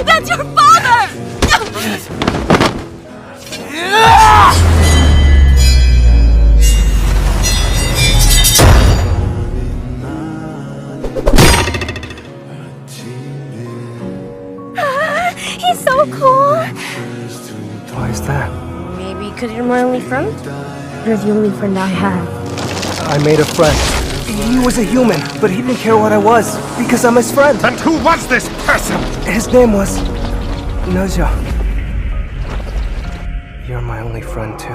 That's your father! He's so cool! Why is that? Maybe because you're my only friend? You're the only friend I have. I made a friend. He was a human, but he didn't care what I was, because I'm his friend. And who was this person? His name was... Nezha. You're my only friend, too.